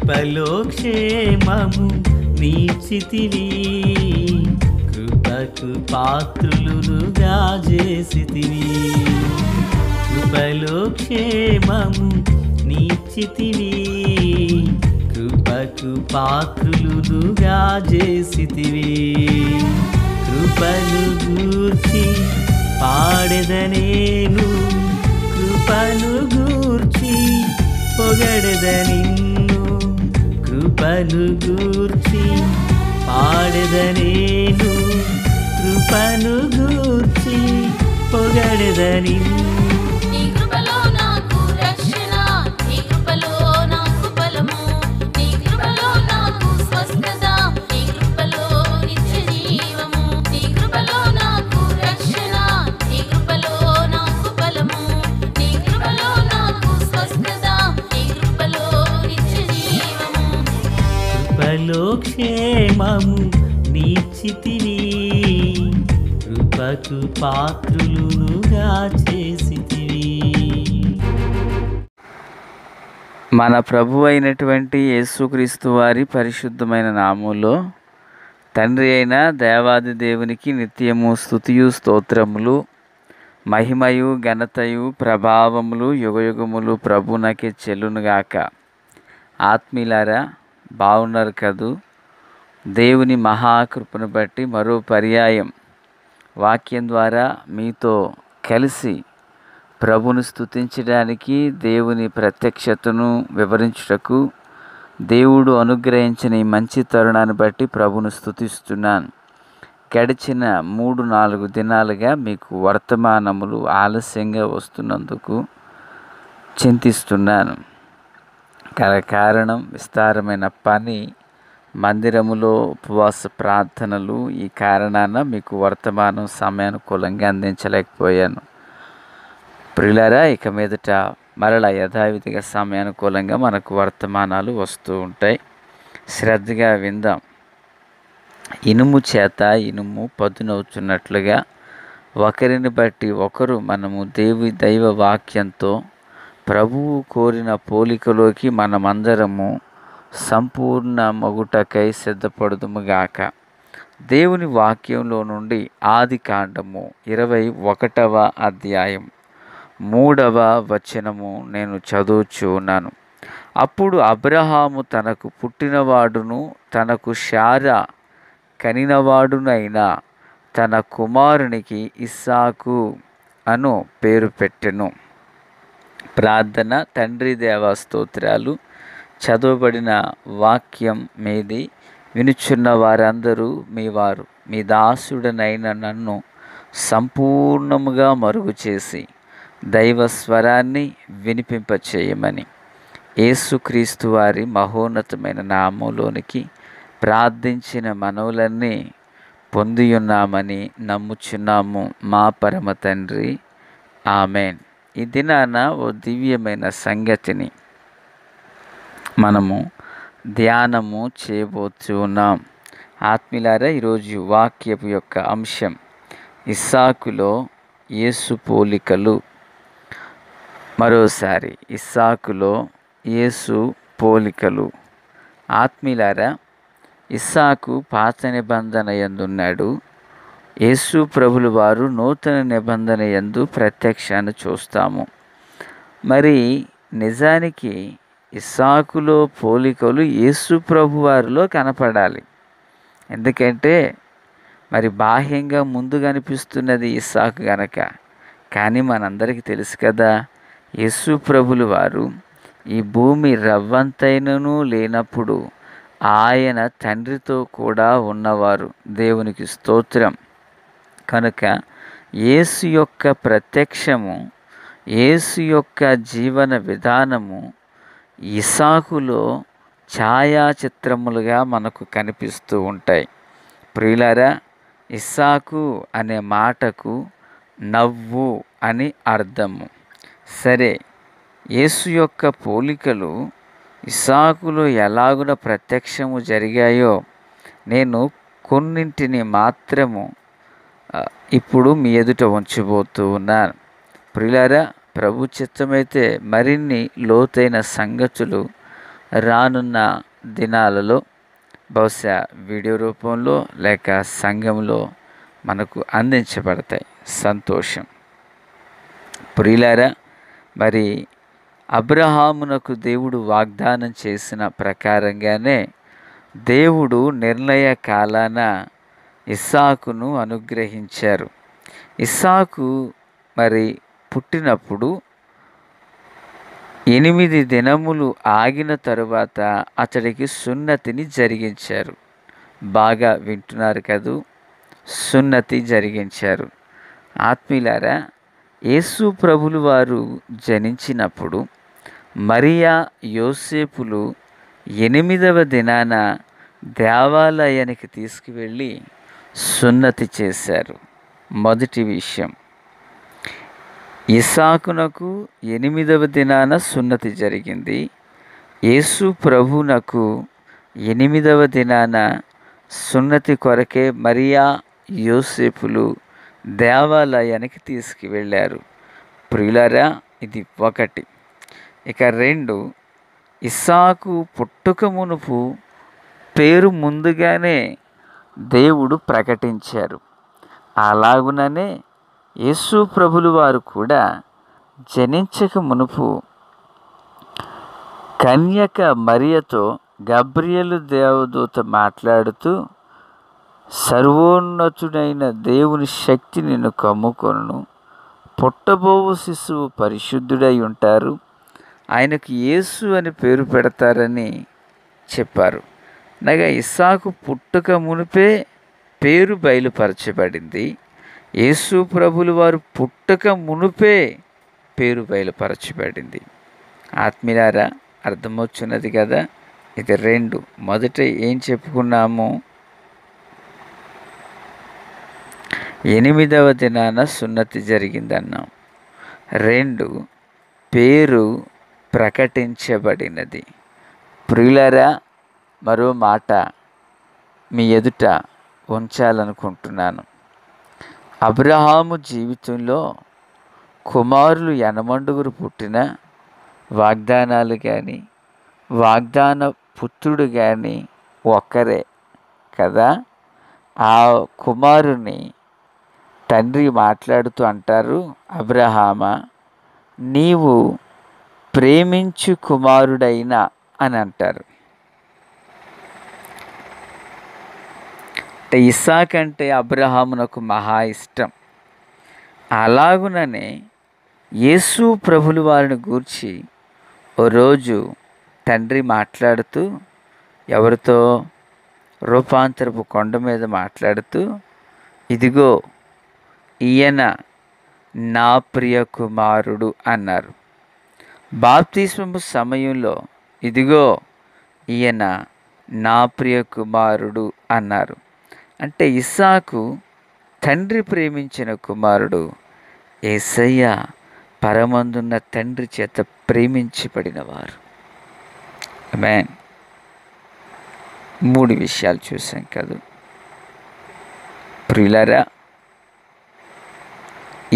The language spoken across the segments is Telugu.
కృపలో క్షేమము నీచితివి, కృపకు పాత్రులుగా చేసితివి. కృపలో క్షేమము నీచితివి, కృపకు పాత్రులుగా చేసితివి. కృపను గూర్చి పాడెదనేను, కృపను గూర్చి పొగడెద నిన్ను. కృపను గూర్చి పాడెదనేను, కృపను గూర్చి పొగడెద నిన్ను. కృపలో క్షేమము నీచితివి, కృపకు పాత్రులుగా చేసితివి. మన ప్రభు అయినటువంటి యేసుక్రీస్తు వారి పరిశుద్ధమైన నామములో తండ్రి అయిన దేవాది దేవునికి నిత్యము స్తుతియు స్తోత్రములు, మహిమయు ఘనతయు ప్రభావములు యుగయుగములు ప్రభునకే చెల్లునుగాక. ఆత్మీయులారా, బాగున్నారు కదూ? దేవుని మహాకృపను బట్టి మరో పర్యాయం వాక్యం ద్వారా మీతో కలిసి ప్రభును స్తుతించడానికి, దేవుని ప్రత్యక్షతను వివరించుటకు దేవుడు అనుగ్రహించిన ఈ మంచి తరుణాన్ని బట్టి ప్రభును స్తుతిస్తున్నాను. గడిచిన 3-4 దినాలుగా మీకు వర్తమానములు ఆలస్యంగా వస్తున్నందుకు చింతిస్తున్నాను. కారణం విస్తారమైన పని, మందిరములో ఉపవాస ప్రార్థనలు. ఈ కారణాన మీకు వర్తమానం సమయానుకూలంగా అందించలేకపోయాను. ప్రియులారా, ఇక మీదట మరలా యథావిధిగా సమయానుకూలంగా మనకు వర్తమానాలు వస్తూ ఉంటాయి. శ్రద్ధగా విందాం. ఇనుము చేత ఇనుము పదునవుతున్నట్లుగా ఒకరిని బట్టి ఒకరు మనము దైవ వాక్యంతో ప్రభువు కోరిన పోలికలోకి మనమందరము సంపూర్ణ మగుటకై సిద్ధపడుదుముగాక. దేవుని వాక్యంలో నుండి ఆదికాండము 21వ అధ్యాయం 3వ వచనము నేను చదువుచూ ఉన్నాను. అప్పుడు అబ్రహాము తనకు పుట్టినవాడును తనకు శారా కనినవాడునైన తన కుమారునికి ఇస్సాకు అను పేరు పెట్టెను. ప్రార్థన. తండ్రి దేవా స్తోత్రాలు. చదవబడిన వాక్యం మీది వినుచున్న వారందరూ మీ వారు. మీ దాసుడనైన నన్ను సంపూర్ణముగా మరుగు చేసి దైవ స్వరాన్ని వినిపింపచేయమని యేసుక్రీస్తు వారి మహోన్నతమైన నామములోనికి ప్రార్థించిన మనవులన్నీ పొందియున్నామని నమ్ముచున్నాము మా పరమ తండ్రి. ఆమెన్. ఈ దినాన ఓ దివ్యమైన సంగతిని మనము ధ్యానము చేయబోతూ ఉన్నాం. ఆత్మీయులారా, ఈరోజు వాక్యపు యొక్క అంశం ఇస్సాకులో యేసు పోలికలు. మరోసారి ఇస్సాకులో యేసు పోలికలు. ఆత్మీయులారా, ఇస్సాకు పాత నిబంధన యందున్నాడు. యేసు ప్రభులు వారు నూతన నిబంధన యందు ప్రత్యక్షాన్ని చూస్తాము. మరి నిజానికి ఇస్సాకులో పోలికలు యేసు ప్రభు వారిలో కనపడాలి. ఎందుకంటే మరి బాహ్యంగా ముందు కనిపిస్తున్నది ఇస్సాకు గనక. కానీ మనందరికీ తెలుసు కదా, యేసు ప్రభులు వారు ఈ భూమి రవ్వంతైనను లేనప్పుడు ఆయన తండ్రితో కూడా ఉన్నవారు. దేవునికి స్తోత్రం. కనుక యేసు యొక్క ప్రత్యక్షము, యేసు యొక్క జీవన విధానము ఇస్సాకులో ఛాయాచిత్రములుగా మనకు కనిపిస్తూ ఉంటాయి. ప్రియులారా, ఇస్సాకు అనే మాటకు నవ్వు అని అర్థము. సరే, యేసు యొక్క పోలికలు ఇస్సాకులో ఎలాగున ప్రత్యక్షము జరిగాయో నేను కొన్నింటిని మాత్రము ఇప్పుడు మీ ఎదుట ఉంచబోతూ ఉన్నాను. ప్రియులారా, ప్రభు చిత్తమైతే మరిన్ని లోతైన సంగతులు రానున్న దినాలలో బహుశా వీడియో రూపంలో లేక సంఘంలో మనకు అందించబడతాయి. సంతోషం. ప్రియులారా, మరి అబ్రహామునకు దేవుడు వాగ్దానం చేసిన ప్రకారంగానే దేవుడు నిర్ణయ కాలాన ఇస్సాకును అనుగ్రహించారు. ఇస్సాకు మరి పుట్టినప్పుడు 8 దినములు ఆగిన తరువాత అతడికి సున్నతిని జరిగించారు. బాగా వింటున్నారు కదూ, సున్నతి జరిగించారు. ఆత్మీయులారా, యేసు ప్రభులు వారు జనించినప్పుడు మరియా యోసేపులు 8వ దినాన దేవాలయానికి తీసుకువెళ్ళి సున్నతి చేశారు. మొదటి విషయం, ఇస్సాకునకు 8వ దినాన సున్నతి జరిగింది. యేసు ప్రభువునకు 8వ దినాన సున్నతి కొరకే మరియా యోసేపులు దేవాలయానికి తీసుకువెళ్ళారు. ప్రియులారా, ఇది ఒకటి. ఇక 2, ఇస్సాకు పుట్టుక మునుపు పేరు ముందుగానే దేవుడు ప్రకటించారు. అలాగుననే యేసు ప్రభులు వారు కూడా జనించక మునుపు కన్యక మరియతో గబ్రియలు దేవదూత మాట్లాడుతూ, సర్వోన్నతుడైన దేవుని శక్తి నిన్ను కమ్ముకొనును, పుట్టబోవు శిశువు పరిశుద్ధుడై ఉంటారు, ఆయనకు యేసు అని పేరు పెడతారని చెప్పారు. అనగా ఇస్సాకు పుట్టుక మునిపే పేరు బయలుపరచబడింది. యేసు ప్రభులు వారు పుట్టక మునుపే పేరు బయలుపరచబడింది. ఆత్మీయులారా, అర్థమవుతున్నది కదా. ఇది 2. మొదట ఏం చెప్పుకున్నాము? 8వ దినాన సున్నతి జరిగిందన్నాం. 2, పేరు ప్రకటించబడినది. ప్రియులారా, మరో మాట మీ ఎదుట ఉంచాలనుకుంటున్నాను. అబ్రహాము జీవితంలో కుమారులు 8 పుట్టిన వాగ్దానాలు కానీ వాగ్దాన పుత్రుడు కానీ ఒక్కరే కదా. ఆ కుమారుని తండ్రి మాట్లాడుతూ అంటారు, అబ్రహామా, నీవు ప్రేమించు కుమారుడైనా అని అంటారు. ఇస్సాకు అంటే అబ్రహామునకు మహా ఇష్టం. అలాగుననే యేసు ప్రభులు వారిని గూర్చి ఓ రోజు తండ్రి మాట్లాడుతూ, ఎవరితో? రూపాంతరపు కొండ మీద మాట్లాడుతూ, ఇదిగో ఈయన నా ప్రియ కుమారుడు అన్నారు. బాప్తిస్మము సమయంలో ఇదిగో ఈయన నా ప్రియ కుమారుడు అన్నారు. అంటే ఇస్సాకు తండ్రి ప్రేమించిన కుమారుడు, యేసయ్య పరమందున్న తండ్రి చేత ప్రేమించబడినవారు. ఆమేన్. 3 విషయాలు చూసాం కదా. ప్రియులారా,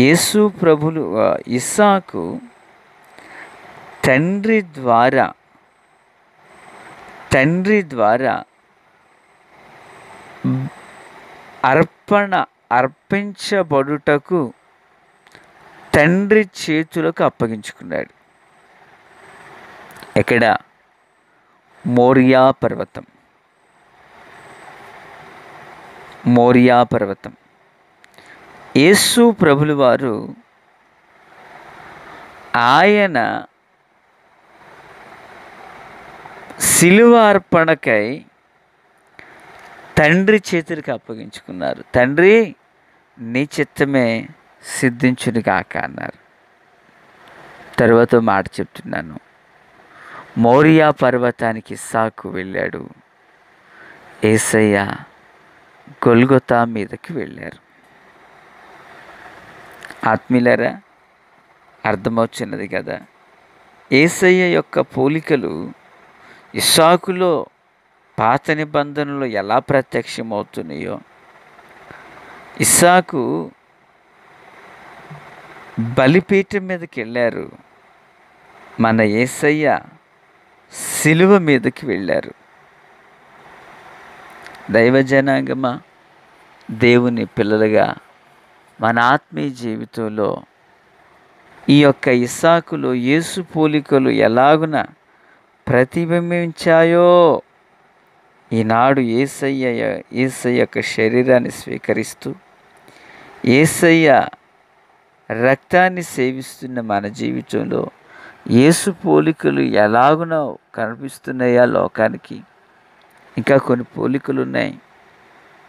యేసు ప్రభులు ఇస్సాకు తండ్రి ద్వారా అర్పించబడుటకు తండ్రి చేతులకు అప్పగించుకున్నాడు. ఎక్కడ? మోరియా పర్వతం. యేసు ప్రభులు వారు ఆయన శిలువ అర్పణకై తండ్రి చేతులకు అప్పగించుకున్నారు. తండ్రి, నీ చిత్తమే సిద్ధించును గాక అన్నారు. తర్వాత మాట చెప్తున్నాను, మోరియా పర్వతానికి ఇస్సాకు వెళ్ళాడు. యేసయ్య గొల్గొతా మీదకి వెళ్ళారు. ఆత్మీయులారా, అర్థమవుతున్నది కదా. యేసయ్య యొక్క పోలికలు ఇస్సాకులో పాత నిబంధనలో ఎలా ప్రత్యక్షమవుతున్నాయో, ఇస్సాకు బలిపీఠం మీదకి వెళ్ళారు. మన యేసయ్య సిలువ మీదకి వెళ్ళారు. దైవజనాంగమా, దేవుని పిల్లలుగా మన ఆత్మీయ జీవితంలో ఈ యొక్క ఇస్సాకులో యేసు పోలికలు ఎలాగున ప్రతిబింబించాయో ఈనాడు యేసయ్య యొక్క శరీరాన్ని స్వీకరిస్తూ యేసయ్య రక్తాన్ని సేవిస్తున్న మన జీవితంలో యేసు పోలికలు ఎలాగున కనిపిస్తున్నాయా లోకానికి? ఇంకా కొన్ని పోలికలు ఉన్నాయి.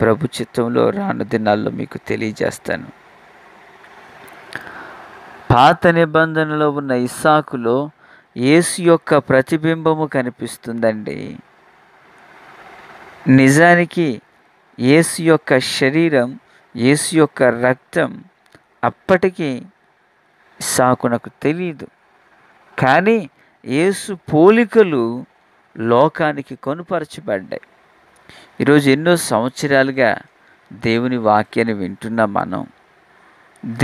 ప్రభు చిత్తంలో రాను దినాల్లో మీకు తెలియజేస్తాను. పాత నిబంధనలో ఉన్న ఇస్సాకులో యేసు యొక్క ప్రతిబింబము కనిపిస్తుందండి. నిజానికి యేసు యొక్క శరీరం, యేసు యొక్క రక్తం అప్పటికి ఇస్సాకునకు తెలియదు. కానీ యేసు పోలికలు లోకానికి కొనుపరచబడ్డాయి. ఈరోజు ఎన్నో సంవత్సరాలుగా దేవుని వాక్యాన్ని వింటున్న మనం,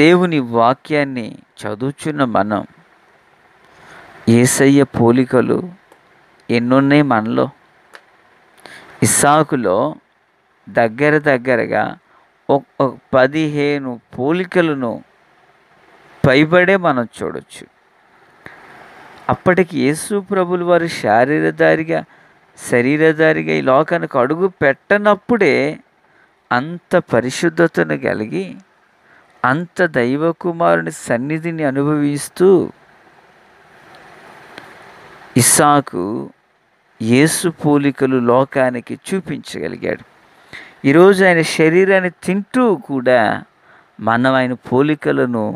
దేవుని వాక్యాన్ని చదువుచున్న మనం, యేసయ్య పోలికలు ఎన్నున్నాయి మనలో. ఇస్సాకులో దగ్గరగా 15 పోలికలను పైబడే మనం చూడొచ్చు. అప్పటికి యేసు ప్రభుల వారు శరీరధారిగా ఈ లోకానికి అడుగు పెట్టనప్పుడే అంత పరిశుద్ధతను కలిగి, అంత దైవ కుమారుని సన్నిధిని అనుభవిస్తూ ఇస్సాకు యేసు పోలికలు లోకానికి చూపించగలిగాడు. ఈరోజు ఆయన శరీరాన్ని తింటూ కూడా మనం ఆయన పోలికలను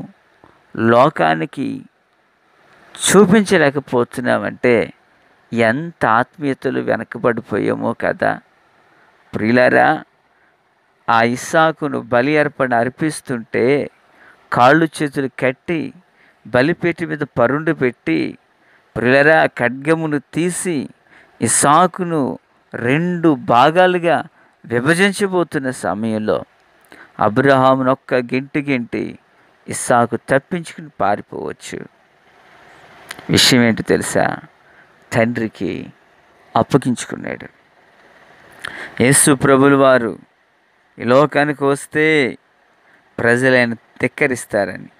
లోకానికి చూపించలేకపోతున్నామంటే ఎంత ఆత్మీయతలు వెనకబడిపోయామో కదా. ప్రియులారా, ఆ ఇస్సాకును బలి అర్పణ అర్పిస్తుంటే కాళ్ళు చేతులు కట్టి బలిపేట మీద పరుండు పెట్టి, ప్రియులారా, ఖడ్గమును తీసి ఇస్సాకును 2 భాగాలుగా విభజించబోతున్న సమయంలో అబ్రహామును ఒక్క గెంటి ఇస్సాకు తప్పించుకుని పారిపోవచ్చు. విషయం ఏంటి తెలుసా? తండ్రికి అప్పగించుకున్నాడు. యేసు ప్రభుల వారు ఈ లోకానికి వస్తే ప్రజలను ధిక్కరిస్తారని,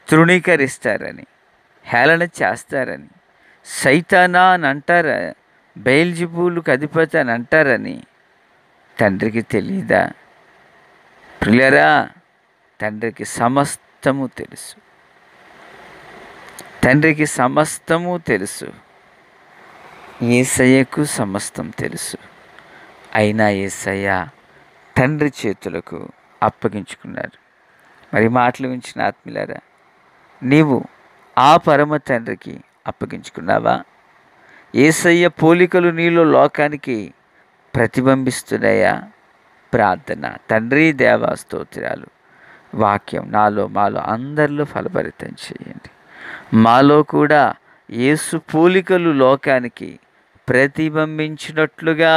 తృణీకరిస్తారని, హేళన చేస్తారని, సైతానా అని అంటారా, బయల్జెబూలుకు అధిపతి అని అంటారని తండ్రికి తెలియదా? ప్రియులారా, తండ్రికి సమస్తము తెలుసు. తండ్రికి సమస్తము తెలుసు. యేసయ్యకు సమస్తం తెలుసు. అయినా యేసయ్య తండ్రి చేతులకు అప్పగించుకున్నారు. మరి మాటలు వించిన ఆత్మీయులారా, నీవు ఆ పరమ తండ్రికి అప్పగించుకున్నావా? యేసయ్య పోలికలు నీలో లోకానికి ప్రతిబింబిస్తున్నాయా? ప్రార్థన. తండ్రి, దేవా, స్తోత్రాలు. వాక్యం నాలో మాలో అందరిలో ఫలభరితం చేయండి. మాలో కూడా యేసు పోలికలు లోకానికి ప్రతిబింబించినట్లుగా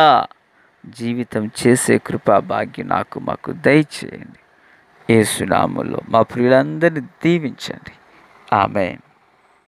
జీవితం చేసే కృపా భాగ్యం మాకు దయచేయండి. యేసు నామములో మా ప్రియులందరినీ దీవించండి. ఆమేన్.